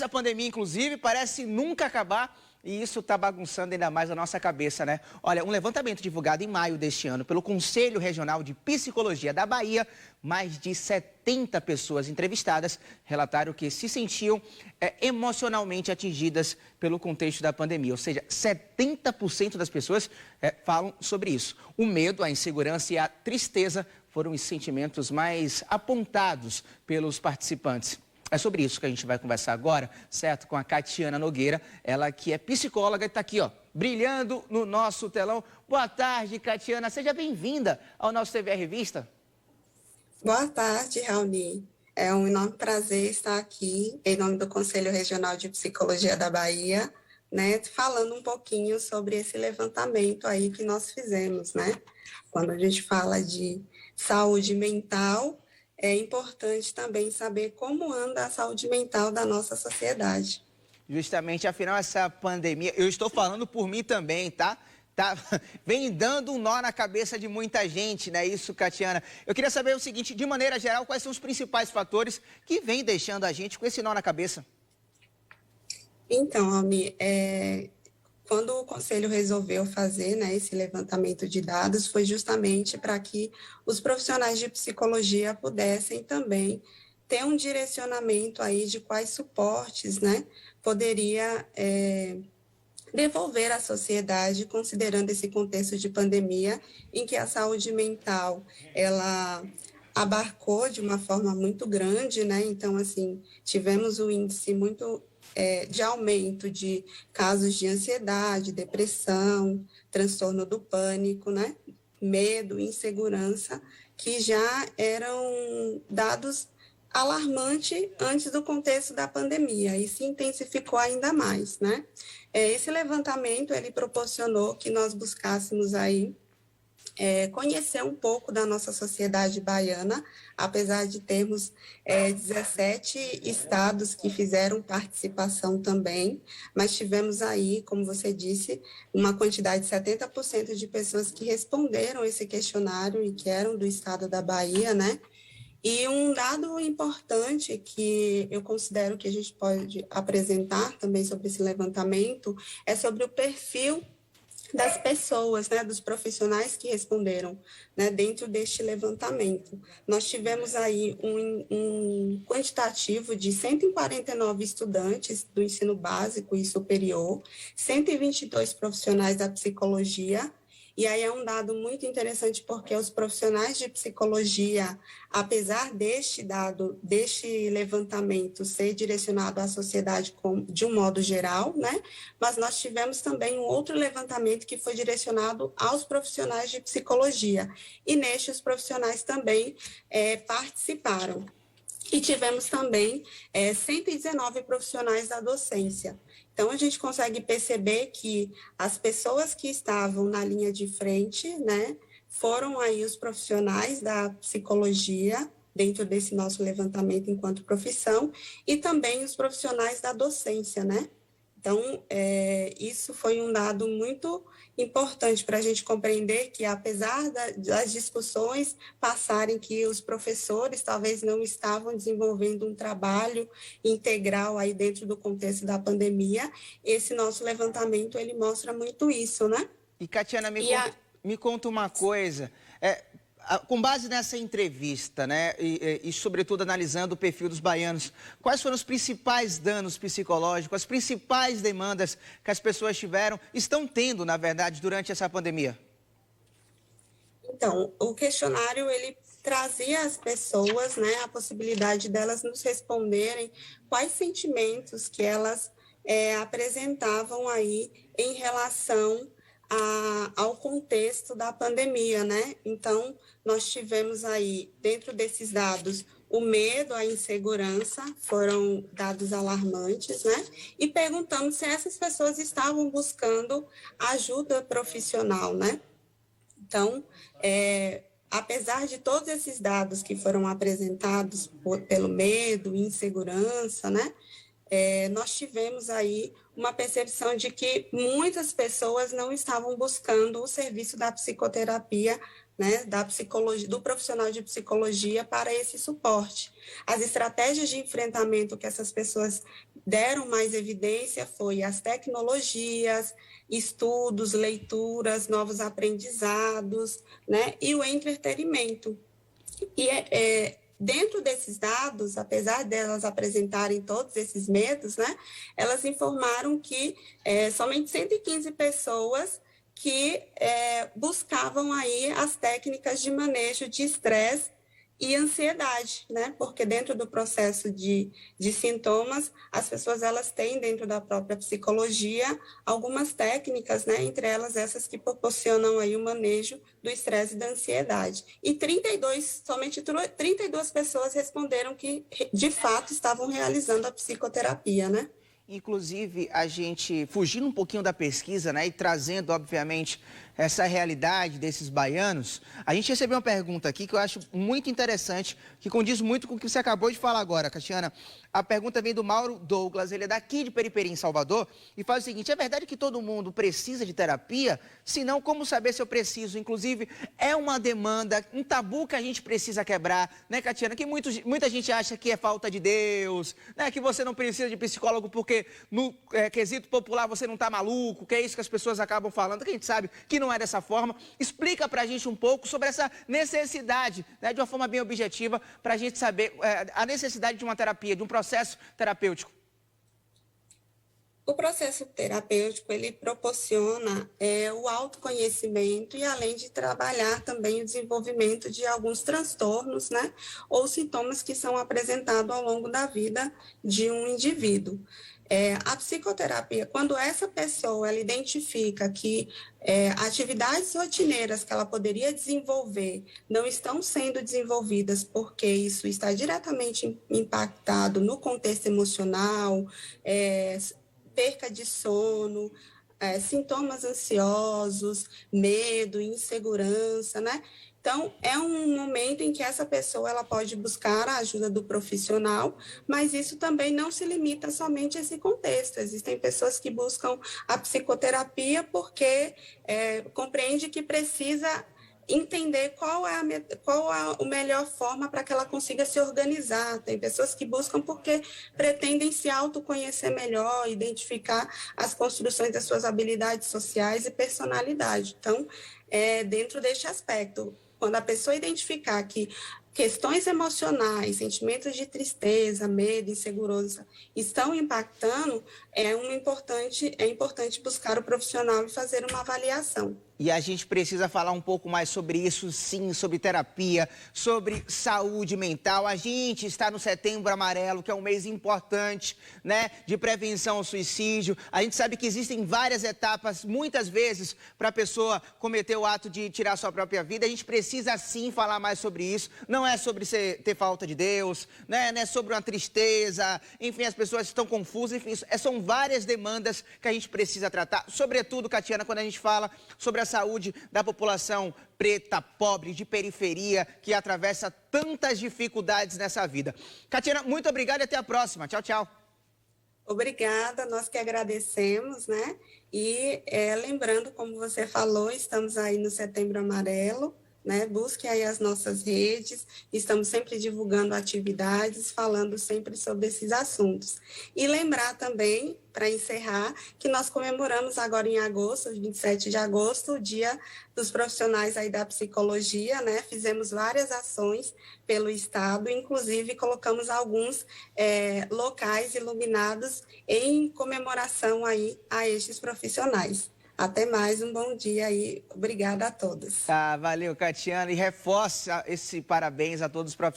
A pandemia, inclusive, parece nunca acabar e isso está bagunçando ainda mais a nossa cabeça, né? Olha, um levantamento divulgado em maio deste ano pelo Conselho Regional de Psicologia da Bahia, mais de 70 pessoas entrevistadas relataram que se sentiam emocionalmente atingidas pelo contexto da pandemia. Ou seja, 70% das pessoas falam sobre isso. O medo, a insegurança e a tristeza foram os sentimentos mais apontados pelos participantes. É sobre isso que a gente vai conversar agora, certo? Com a Catiana Nogueira, ela que é psicóloga e está aqui, ó, brilhando no nosso telão. Boa tarde, Catiana. Seja bem-vinda ao nosso TV Revista. Boa tarde, Raoni. É um enorme prazer estar aqui em nome do Conselho Regional de Psicologia da Bahia, né, falando um pouquinho sobre esse levantamento aí que nós fizemos, né? Quando a gente fala de saúde mental, é importante também saber como anda a saúde mental da nossa sociedade. Justamente, afinal, essa pandemia, eu estou falando por mim também, tá? Vem dando um nó na cabeça de muita gente, né? Isso, Catiana. Eu queria saber o seguinte, de maneira geral, quais são os principais fatores que vêm deixando a gente com esse nó na cabeça? Então, Almi, quando o Conselho resolveu fazer, né, esse levantamento de dados, foi justamente para que os profissionais de psicologia pudessem também ter um direcionamento aí de quais suportes, né, poderia devolver à sociedade, considerando esse contexto de pandemia, em que a saúde mental, ela abarcou de uma forma muito grande, né? Então, assim, tivemos um índice muito de aumento de casos de ansiedade, depressão, transtorno do pânico, né? Medo, insegurança, que já eram dados alarmantes antes do contexto da pandemia, e se intensificou ainda mais, né? Esse levantamento, ele proporcionou que nós buscássemos aí conhecer um pouco da nossa sociedade baiana, apesar de termos 17 estados que fizeram participação também, mas tivemos aí, como você disse, uma quantidade de 70% de pessoas que responderam esse questionário e que eram do estado da Bahia, né? E um dado importante que eu considero que a gente pode apresentar também sobre esse levantamento é sobre o perfil das pessoas, né, dos profissionais que responderam, né, dentro deste levantamento. Nós tivemos aí um quantitativo de 149 estudantes do ensino básico e superior, 122 profissionais da psicologia. E aí é um dado muito interessante porque os profissionais de psicologia, apesar deste levantamento ser direcionado à sociedade de um modo geral, né? Mas nós tivemos também um outro levantamento que foi direcionado aos profissionais de psicologia. E neste os profissionais também participaram. E tivemos também 119 profissionais da docência. Então, a gente consegue perceber que as pessoas que estavam na linha de frente, né, foram aí os profissionais da psicologia, dentro desse nosso levantamento enquanto profissão, e também os profissionais da docência, né? Então, isso foi um dado muito importante para a gente compreender que, apesar das discussões passarem que os professores talvez não estavam desenvolvendo um trabalho integral aí dentro do contexto da pandemia, esse nosso levantamento, ele mostra muito isso, né? E, Catiana, me conta uma coisa. Com base nessa entrevista, né, e sobretudo analisando o perfil dos baianos, quais foram os principais danos psicológicos, as principais demandas que as pessoas estão tendo, na verdade, durante essa pandemia? Então, o questionário, ele trazia às pessoas, né, a possibilidade delas nos responderem quais sentimentos que elas apresentavam aí em relação ao contexto da pandemia, né? Então, nós tivemos aí, dentro desses dados, o medo, a insegurança, foram dados alarmantes, né? E perguntamos se essas pessoas estavam buscando ajuda profissional, né? Então, apesar de todos esses dados que foram apresentados pelo medo, insegurança, né? Nós tivemos aí uma percepção de que muitas pessoas não estavam buscando o serviço da psicoterapia né, da psicologia, do profissional de psicologia para esse suporte. As estratégias de enfrentamento que essas pessoas deram mais evidência foi as tecnologias, estudos, leituras, novos aprendizados, né, e o entretenimento. E dentro desses dados, apesar delas apresentarem todos esses medos, né, elas informaram que somente 115 pessoas que buscavam aí as técnicas de manejo de estresse e ansiedade, né? Porque dentro do processo de sintomas, as pessoas elas têm dentro da própria psicologia algumas técnicas, né? Entre elas essas que proporcionam aí o manejo do estresse e da ansiedade. E somente 32 pessoas responderam que de fato estavam realizando a psicoterapia, né? Inclusive, a gente fugindo um pouquinho da pesquisa, né, e trazendo, obviamente, essa realidade desses baianos, a gente recebeu uma pergunta aqui que eu acho muito interessante, que condiz muito com o que você acabou de falar agora, Catiana. A pergunta vem do Mauro Douglas, ele é daqui de Periperia, em Salvador, e faz o seguinte: é verdade que todo mundo precisa de terapia? Se não, como saber se eu preciso? Inclusive, é uma demanda, um tabu que a gente precisa quebrar, né, Catiana? Que muita gente acha que é falta de Deus, né, que você não precisa de psicólogo porque no quesito popular você não está maluco, que é isso que as pessoas acabam falando, que a gente sabe que não é dessa forma. Explica para a gente um pouco sobre essa necessidade, né, de uma forma bem objetiva, para a gente saber a necessidade de uma terapia, de um processo terapêutico. O processo terapêutico, ele proporciona o autoconhecimento e além de trabalhar também o desenvolvimento de alguns transtornos, né, ou sintomas que são apresentados ao longo da vida de um indivíduo. A psicoterapia, quando essa pessoa ela identifica que atividades rotineiras que ela poderia desenvolver não estão sendo desenvolvidas porque isso está diretamente impactado no contexto emocional, perca de sono, sintomas ansiosos, medo, insegurança, né? Então, é um momento em que essa pessoa ela pode buscar a ajuda do profissional, mas isso também não se limita somente a esse contexto. Existem pessoas que buscam a psicoterapia porque compreende que precisa entender qual é a melhor forma para que ela consiga se organizar. Tem pessoas que buscam porque pretendem se autoconhecer melhor, identificar as construções das suas habilidades sociais e personalidade. Então, dentro deste aspecto, quando a pessoa identificar que questões emocionais, sentimentos de tristeza, medo, insegurança estão impactando, é importante buscar o profissional e fazer uma avaliação. E a gente precisa falar um pouco mais sobre isso, sim, sobre terapia, sobre saúde mental. A gente está no Setembro Amarelo, que é um mês importante, né, de prevenção ao suicídio. A gente sabe que existem várias etapas, muitas vezes, para a pessoa cometer o ato de tirar a sua própria vida. A gente precisa, sim, falar mais sobre isso. Não é sobre ter falta de Deus, né, não é sobre uma tristeza. Enfim, as pessoas estão confusas. Enfim, são várias demandas que a gente precisa tratar. Sobretudo, Catiana, quando a gente fala sobre a saúde da população preta, pobre, de periferia, que atravessa tantas dificuldades nessa vida. Catiana, muito obrigado e até a próxima. Tchau, tchau. Obrigada, nós que agradecemos, né? E lembrando, como você falou, estamos aí no Setembro Amarelo, né? Busque aí as nossas redes, estamos sempre divulgando atividades, falando sempre sobre esses assuntos. E lembrar também, para encerrar, que nós comemoramos agora em agosto, 27 de agosto, o Dia dos Profissionais aí da Psicologia, né? Fizemos várias ações pelo Estado, inclusive colocamos alguns locais iluminados em comemoração aí a estes profissionais. Até mais, um bom dia aí. Obrigada a todos. Valeu, Catiana. E reforça esse parabéns a todos os profissionais.